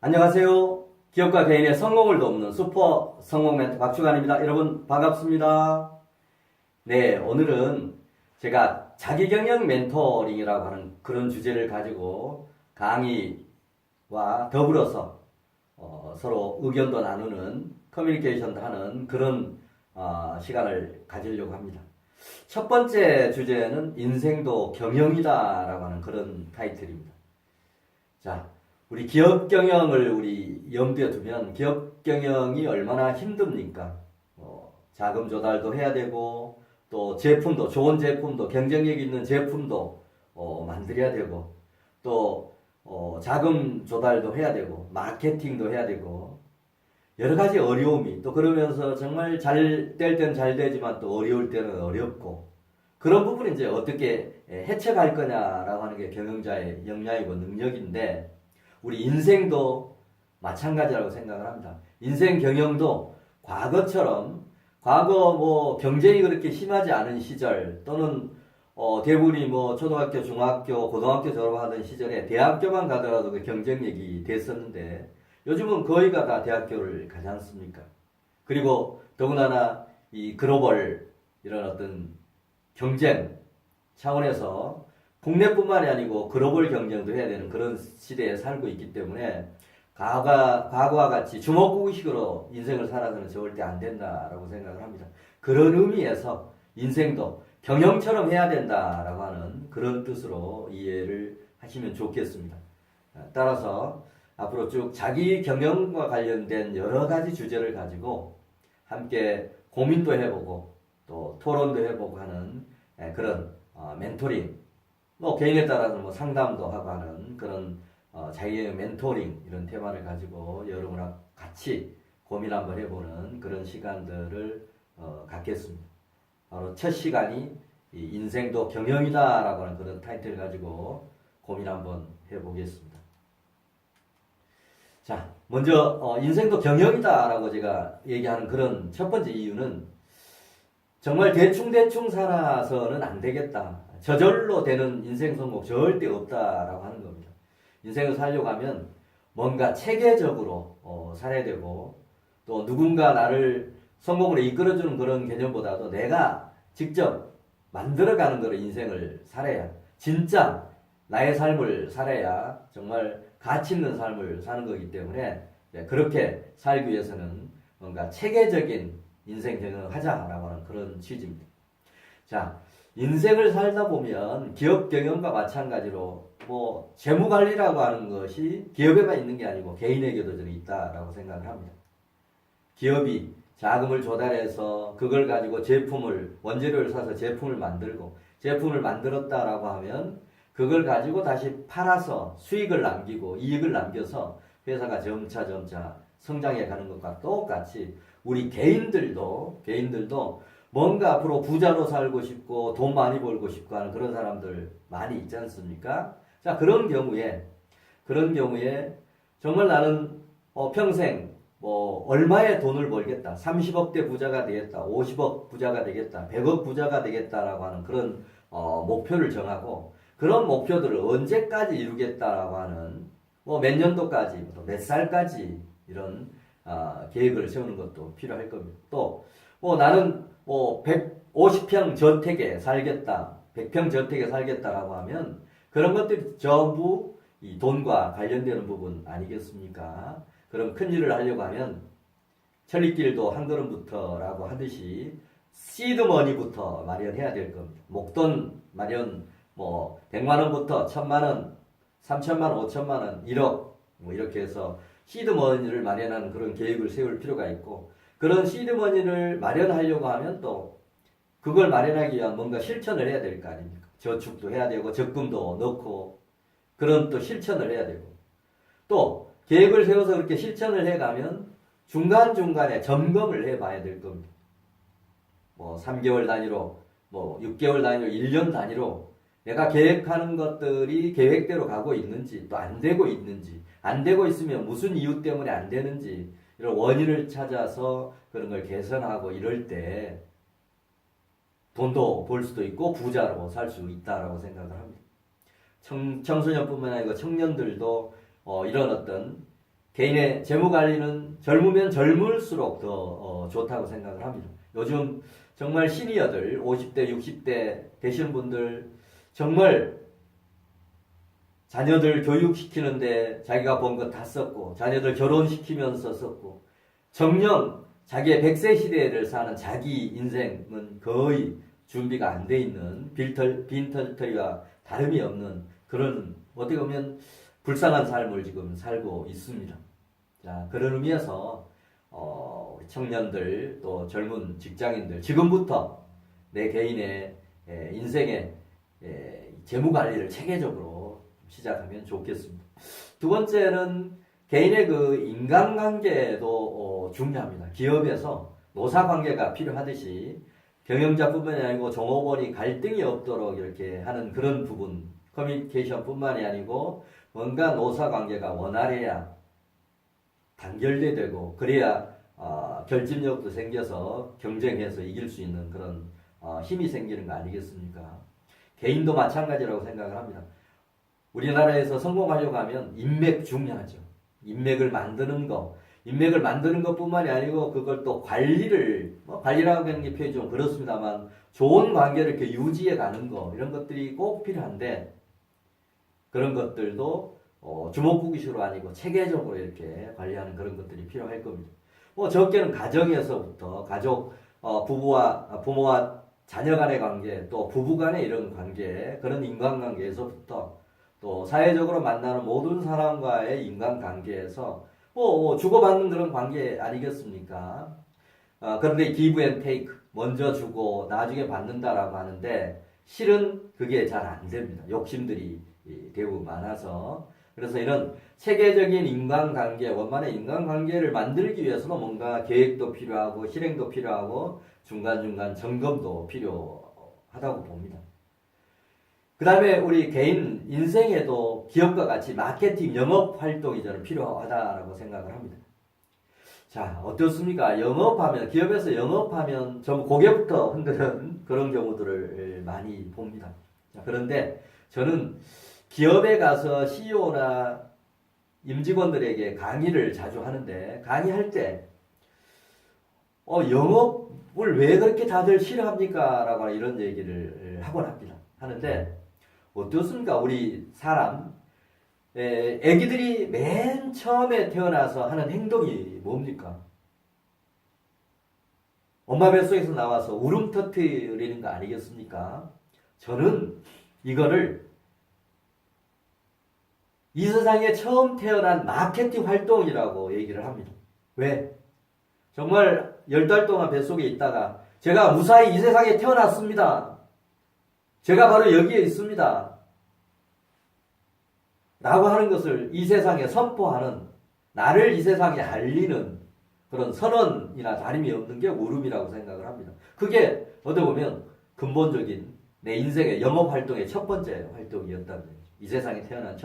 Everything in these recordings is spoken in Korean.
안녕하세요. 기업과 개인의 성공을 돕는 슈퍼 성공 멘토 박주관입니다. 여러분 반갑습니다. 네, 오늘은 제가 자기경영 멘토링이라고 하는 그런 주제를 가지고 강의와 더불어서 서로 의견도 나누는 커뮤니케이션도 하는 그런 시간을 가지려고 합니다. 첫 번째 주제는 인생도 경영이다라고 하는 그런 타이틀입니다. 자, 우리 기업 경영을 우리 염두에 두면 기업 경영이 얼마나 힘듭니까? 자금 조달도 해야 되고 또 제품도 좋은 제품도 경쟁력 있는 제품도 만들어야 되고 또 자금 조달도 해야 되고 마케팅도 해야 되고 여러 가지 어려움이 또 그러면서 정말 잘 될 때는 잘 되지만 또 어려울 때는 어렵고 그런 부분을 이제 어떻게 해체할 거냐라고 하는 게 경영자의 역량이고 능력인데 우리 인생도 마찬가지라고 생각을 합니다. 인생 경영도 과거처럼 과거 뭐 경쟁이 그렇게 심하지 않은 시절 또는 대부분이 뭐 초등학교, 중학교, 고등학교 졸업하던 시절에 대학교만 가더라도 그 경쟁력이 됐었는데 요즘은 거의가 다 대학교를 가지 않습니까? 그리고 더군다나 이 글로벌 이런 어떤 경쟁 차원에서 국내뿐만이 아니고 글로벌 경쟁도 해야 되는 그런 시대에 살고 있기 때문에 과거와 같이 주먹구구식으로 인생을 살아서는 절대 안 된다라고 생각을 합니다. 그런 의미에서 인생도 경영처럼 해야 된다라고 하는 그런 뜻으로 이해를 하시면 좋겠습니다. 따라서 앞으로 쭉 자기 경영과 관련된 여러 가지 주제를 가지고 함께 고민도 해보고 또 토론도 해보고 하는 그런 멘토링 뭐 개인에 따라서 뭐 상담도 하고 하는 그런 자기의 멘토링 이런 테마를 가지고 여러분과 같이 고민 한번 해보는 그런 시간들을 갖겠습니다. 바로 첫 시간이 이 인생도 경영이다라고 하는 그런 타이틀을 가지고 고민 한번 해보겠습니다. 자, 먼저 인생도 경영이다라고 제가 얘기하는 그런 첫 번째 이유는 정말 대충 살아서는 안 되겠다. 저절로 되는 인생 성공 절대 없다라고 하는 겁니다. 인생을 살려고 하면 뭔가 체계적으로 살아야 되고 또 누군가 나를 성공으로 이끌어주는 그런 개념보다도 내가 직접 만들어가는 거로 인생을 살아야 진짜 나의 삶을 살아야 정말 가치 있는 삶을 사는 거기 때문에 그렇게 살기 위해서는 뭔가 체계적인 인생 경영을 하자라고 하는 그런 취지입니다. 자, 인생을 살다 보면 기업 경영과 마찬가지로 뭐 재무 관리라고 하는 것이 기업에만 있는 게 아니고 개인에게도 저는 있다라고 생각을 합니다. 기업이 자금을 조달해서 그걸 가지고 원재료를 사서 제품을 만들고 제품을 만들었다라고 하면 그걸 가지고 다시 팔아서 수익을 남기고 이익을 남겨서 회사가 점차 성장해 가는 것과 똑같이 우리 개인들도 뭔가 앞으로 부자로 살고 싶고 돈 많이 벌고 싶고 하는 그런 사람들 많이 있지 않습니까? 자, 그런 경우에 정말 나는 평생 뭐 얼마의 돈을 벌겠다. 30억대 부자가 되겠다. 50억 부자가 되겠다. 100억 부자가 되겠다라고 하는 그런 목표를 정하고 그런 목표들을 언제까지 이루겠다라고 하는 뭐 몇 년도까지 또 몇 살까지 이런 계획을 세우는 것도 필요할 겁니다. 또 뭐 나는 뭐 150평 저택에 살겠다. 100평 저택에 살겠다라고 하면 그런 것들이 전부 이 돈과 관련되는 부분 아니겠습니까? 그럼 큰 일을 하려고 하면 천리길도 한 걸음부터라고 하듯이 시드머니부터 마련해야 될 겁니다. 목돈 마련 뭐 100만 원부터 1000만 원, 3천만 원, 5천만 원, 1억 뭐 이렇게 해서 시드머니를 마련하는 그런 계획을 세울 필요가 있고 그런 시드머니를 마련하려고 하면 또 그걸 마련하기 위한 뭔가 실천을 해야 될 거 아닙니까? 저축도 해야 되고 적금도 넣고 그런 또 실천을 해야 되고 또 계획을 세워서 그렇게 실천을 해가면 중간중간에 점검을 해봐야 될 겁니다. 뭐 3개월 단위로 뭐 6개월 단위로 1년 단위로 내가 계획하는 것들이 계획대로 가고 있는지 또 안 되고 있는지 안 되고 있으면 무슨 이유 때문에 안 되는지 이런 원인을 찾아서 그런 걸 개선하고 이럴 때 돈도 벌 수도 있고 부자로 살 수 있다라고 생각을 합니다. 청소년뿐만 아니고 청년들도 이런 어떤 개인의 재무 관리는 젊으면 젊을수록 더 좋다고 생각을 합니다. 요즘 정말 시니어들 50대, 60대 되시는 분들 정말 자녀들 교육시키는데 자기가 번 거 다 썼고 자녀들 결혼시키면서 썼고 정녕 자기의 100세 시대를 사는 자기 인생은 거의 준비가 안 돼 있는 빈털터리와 다름이 없는 그런 어떻게 보면 불쌍한 삶을 지금 살고 있습니다. 자, 그런 의미에서 우리 청년들 또 젊은 직장인들 지금부터 내 개인의 인생의 재무 관리를 체계적으로 시작하면 좋겠습니다. 두 번째는 개인의 그 인간관계도 중요합니다. 기업에서 노사관계가 필요하듯이 경영자뿐만이 아니고 종업원이 갈등이 없도록 이렇게 하는 그런 부분, 커뮤니케이션뿐만이 아니고 뭔가 노사관계가 원활해야 단결돼 되고 그래야 결집력도 생겨서 경쟁해서 이길 수 있는 그런 힘이 생기는 거 아니겠습니까? 개인도 마찬가지라고 생각을 합니다. 우리나라에서 성공하려고 하면 인맥 중요하죠. 인맥을 만드는 것뿐만이 아니고 그걸 또 관리라고 하는 게 표현이 좀 그렇습니다만 좋은 관계를 이렇게 유지해 가는 거 이런 것들이 꼭 필요한데 그런 것들도 주먹구구식으로 아니고 체계적으로 이렇게 관리하는 그런 것들이 필요할 겁니다. 적게는 가정에서부터 가족, 부모와 자녀 간의 관계, 또 부부 간의 이런 관계, 그런 인간관계에서부터 또 사회적으로 만나는 모든 사람과의 인간관계에서 주고받는 그런 관계 아니겠습니까? 그런데 give and take, 먼저 주고 나중에 받는다라고 하는데 실은 그게 잘 안 됩니다. 욕심들이 대부분 많아서. 그래서 이런 체계적인 인간관계, 원만한 인간관계를 만들기 위해서는 뭔가 계획도 필요하고 실행도 필요하고 중간중간 점검도 필요하다고 봅니다. 그 다음에 우리 개인 인생에도 기업과 같이 마케팅, 영업 활동이 저는 필요하다라고 생각을 합니다. 자, 어떻습니까? 기업에서 영업하면 전부 고개부터 흔드는 그런 경우들을 많이 봅니다. 자, 그런데 저는 기업에 가서 CEO나 임직원들에게 강의를 자주 하는데 강의할 때 영업을 왜 그렇게 다들 싫어합니까? 라고 이런 얘기를 하곤 합니다. 하는데 어떻습니까? 우리 사람 애기들이 맨 처음에 태어나서 하는 행동이 뭡니까? 엄마 뱃속에서 나와서 울음 터뜨리는 거 아니겠습니까? 저는 이거를 이 세상에 처음 태어난 마케팅 활동이라고 얘기를 합니다. 왜? 정말 10달 동안 뱃속에 있다가 제가 무사히 이 세상에 태어났습니다. 제가 바로 여기에 있습니다. 라고 하는 것을 이 세상에 선포하는, 나를 이 세상에 알리는 그런 선언이나 다름이 없는 게 울음이라고 생각을 합니다. 그게 어떻게 보면 근본적인 내 인생의 영업활동의 첫 번째 활동이었다는 거죠. 이 세상에 태어난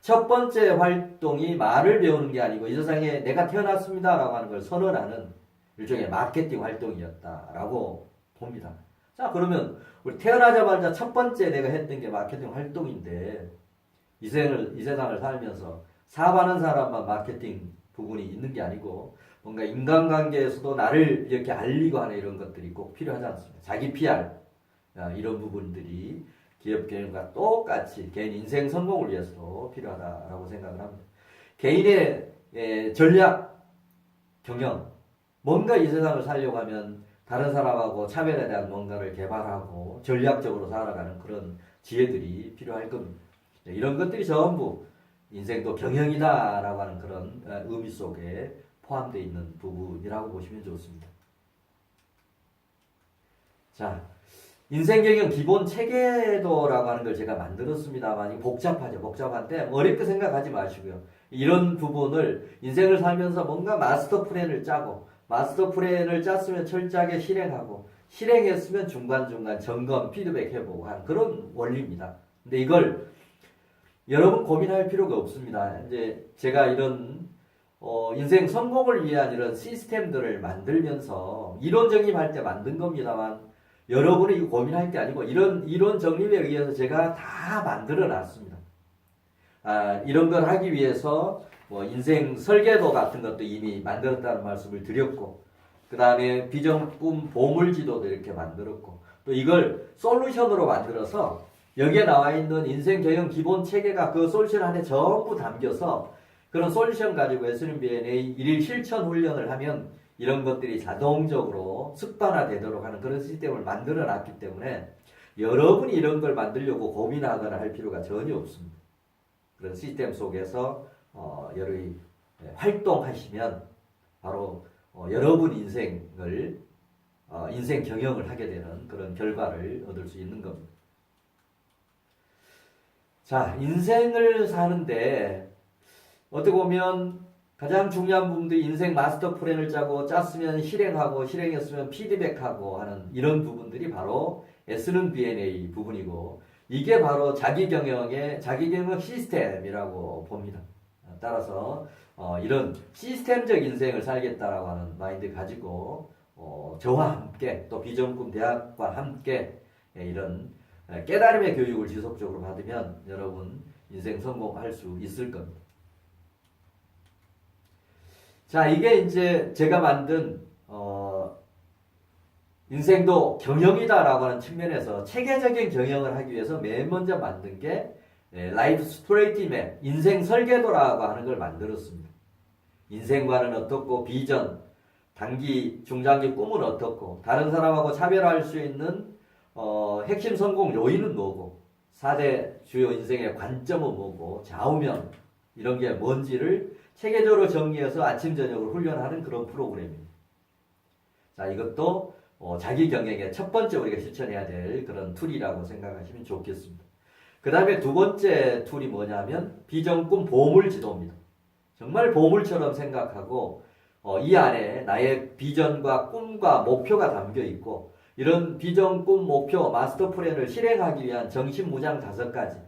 첫 번째 활동이 말을 배우는 게 아니고 이 세상에 내가 태어났습니다 라고 하는 걸 선언하는 일종의 마케팅 활동이었다라고 봅니다. 자, 그러면 우리 태어나자마자 첫 번째 내가 했던 게 마케팅 활동인데 이 세상을 살면서 사업하는 사람만 마케팅 부분이 있는 게 아니고 뭔가 인간관계에서도 나를 이렇게 알리고 하는 이런 것들이 꼭 필요하지 않습니까? 자기 PR 이런 부분들이 기업 경영과 똑같이 개인 인생 성공을 위해서도 필요하다라고 생각을 합니다. 개인의 전략 경영, 뭔가 이 세상을 살려고 하면 다른 사람하고 차별에 대한 뭔가를 개발하고 전략적으로 살아가는 그런 지혜들이 필요할 겁니다. 이런 것들이 전부 인생도 경영이다라고 하는 그런 의미 속에 포함되어 있는 부분이라고 보시면 좋습니다. 자, 인생경영 기본 체계도라고 하는 걸 제가 만들었습니다만 복잡하죠. 복잡한데 어렵게 생각하지 마시고요. 이런 부분을 인생을 살면서 뭔가 마스터 플랜을 짜고 마스터 플랜을 짰으면 철저하게 실행하고 실행했으면 중간중간 점검, 피드백 해보고 하는 그런 원리입니다. 근데 이걸 여러분 고민할 필요가 없습니다. 이제 제가 이런 인생 성공을 위한 이런 시스템들을 만들면서 이론 정립할 때 만든 겁니다만 여러분이 이거 고민할 게 아니고 이런 이론 정립에 의해서 제가 다 만들어 놨습니다. 이런 걸 하기 위해서 뭐 인생 설계도 같은 것도 이미 만들었다는 말씀을 드렸고, 그 다음에 비전꿈 보물지도도 이렇게 만들었고, 또 이걸 솔루션으로 만들어서 여기에 나와 있는 인생 경영 기본 체계가 그 솔루션 안에 전부 담겨서 그런 솔루션 가지고 SNBNA 일일 실천 훈련을 하면 이런 것들이 자동적으로 습관화되도록 하는 그런 시스템을 만들어 놨기 때문에 여러분이 이런 걸 만들려고 고민하거나 할 필요가 전혀 없습니다. 그런 시스템 속에서 여러분이 활동하시면 바로 여러분 인생을 인생 경영을 하게 되는 그런 결과를 얻을 수 있는 겁니다. 자, 인생을 사는데 어떻게 보면 가장 중요한 부분도 인생 마스터 플랜을 짜고 짰으면 실행하고 실행했으면 피드백하고 하는 이런 부분들이 바로 S는 BNA 부분이고, 이게 바로 자기경영 시스템이라고 봅니다. 따라서 이런 시스템적 인생을 살겠다라고 하는 마인드 가지고 저와 함께 또 비전꿈 대학과 함께 이런 깨달음의 교육을 지속적으로 받으면 여러분 인생 성공할 수 있을 겁니다. 자, 이게 이제 제가 만든 인생도 경영이다라고 하는 측면에서 체계적인 경영을 하기 위해서 맨 먼저 만든 게 라이프 스트레이트 맵, 인생 설계도라고 하는 걸 만들었습니다. 인생관은 어떻고, 비전, 단기, 중장기 꿈은 어떻고, 다른 사람하고 차별할 수 있는 핵심 성공 요인은 뭐고, 4대 주요 인생의 관점은 뭐고, 좌우명 이런 게 뭔지를 체계적으로 정리해서 아침 저녁으로 훈련하는 그런 프로그램입니다. 자, 이것도 자기 경영의 첫 번째 우리가 실천해야 될 그런 툴이라고 생각하시면 좋겠습니다. 그 다음에 두 번째 툴이 뭐냐면 비전꿈 보물지도입니다. 정말 보물처럼 생각하고 이 안에 나의 비전과 꿈과 목표가 담겨 있고, 이런 비전, 꿈, 목표, 마스터 플랜을 실행하기 위한 정신무장 5가지,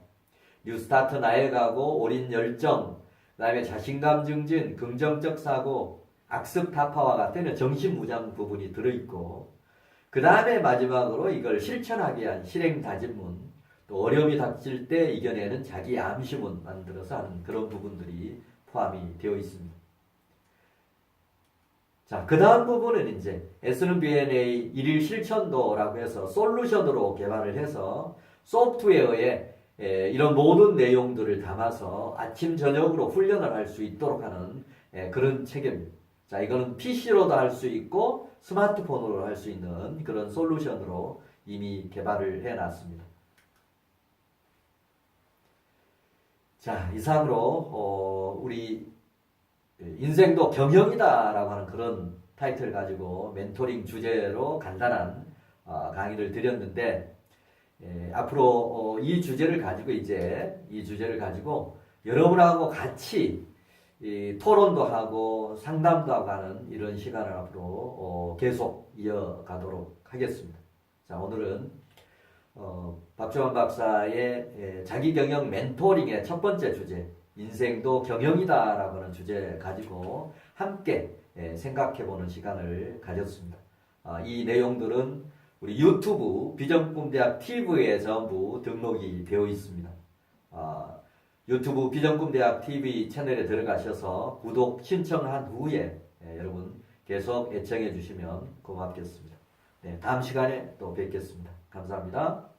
뉴스타트 나의 각오, 올인 열정, 그 다음에 자신감 증진, 긍정적 사고, 악습 타파와 같은 정신무장 부분이 들어있고, 그 다음에 마지막으로 이걸 실천하기 위한 실행 다짐문, 또 어려움이 닥칠 때 이겨내는 자기 암시문 만들어서 하는 그런 부분들이 포함이 되어 있습니다. 자, 그 다음 부분은 이제 S는 BNA 일일 실천도라고 해서 솔루션으로 개발을 해서 소프트웨어에 이런 모든 내용들을 담아서 아침 저녁으로 훈련을 할 수 있도록 하는 그런 체계입니다. 자, 이거는 PC로도 할 수 있고 스마트폰으로 할 수 있는 그런 솔루션으로 이미 개발을 해놨습니다. 자, 이상으로 우리 인생도 경영이다라고 하는 그런 타이틀을 가지고 멘토링 주제로 간단한 강의를 드렸는데, 앞으로 이 주제를 가지고 여러분하고 같이 토론도 하고 상담도 하고 하는 이런 시간을 앞으로 계속 이어가도록 하겠습니다. 자, 오늘은 박주환 박사의 자기경영 멘토링의 첫 번째 주제, 인생도 경영이다라고 하는 주제 가지고 함께 생각해보는 시간을 가졌습니다. 이 내용들은 우리 유튜브 비전꿈대학 TV에 전부 등록이 되어 있습니다. 유튜브 비전꿈대학 TV 채널에 들어가셔서 구독 신청한 후에 여러분 계속 애청해 주시면 고맙겠습니다. 네, 다음 시간에 또 뵙겠습니다. 감사합니다.